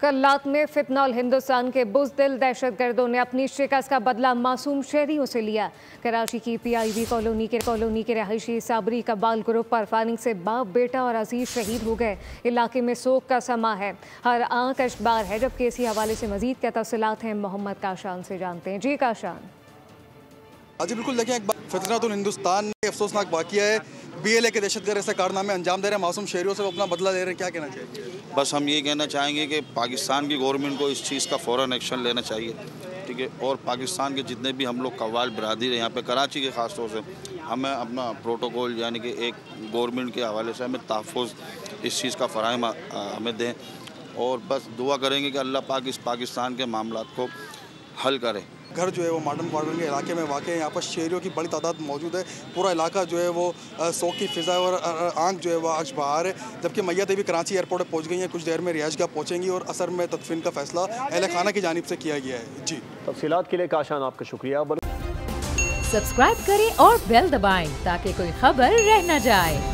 कल्लात में फितनौल हिंदुस्तान के बुज़दिल दहशतगर्दों ने अपनी शिकस्त का बदला मासूम शहरियों से लिया। कराची की PIV कॉलोनी के रहायशी साबरी कबाल ग्रुप पर फायरिंग से बाप बेटा और अजीज शहीद हो गए। इलाके में सोग का समा है, हर आंख अशबार है। जबकि इसी हवाले से मजीद क्या तफसीलात हैं मोहम्मद काशान से जानते हैं। जी काशान। जी बिल्कुल, देखिए एक फितनतुल हिंदुस्तान में अफसोसनाक वाक़िया है। BLA के दहशतगर्द ऐसे कारनामे अंजाम दे रहे हैं, मासूम शहरियों से वो अपना बदला ले रहे हैं। क्या कहना चाहिए? बस हम ये कहना चाहेंगे कि पाकिस्तान की गवर्नमेंट को इस चीज़ का फ़ौरन एक्शन लेना चाहिए, ठीक है। और पाकिस्तान के जितने भी हम लोग कव्वाल बरादरी है यहाँ पे कराची के ख़ास तौर से, हमें अपना प्रोटोकॉल यानी कि एक गवर्नमेंट के हवाले से हमें तहफ़्फ़ुज़ इस चीज़ का फ़राहम हमें दें। और बस दुआ करेंगे कि अल्लाह पाक इस पाकिस्तान के मामलात को हल करे। घर जो है वो मॉडर्न क्वार्टर के इलाके में वाक़ है। यहाँ पर शहरियों की बड़ी तादाद मौजूद है। पूरा इलाका जो है वो शौक की फ़िज़ा और आंख जो है वो आज बाहर है। जबकि मैयत भी कराची एयरपोर्ट पर पहुँच गई हैं, कुछ देर में रिहाइशगाह पहुँचेंगी और असर में तदफीन का फैसला अहल खाना की जानिब से किया गया है। जी, तफसीलात के लिए काशान आपका शुक्रिया। सब्सक्राइब करें और बेल दबाएं ताकि कोई खबर रह न जाए।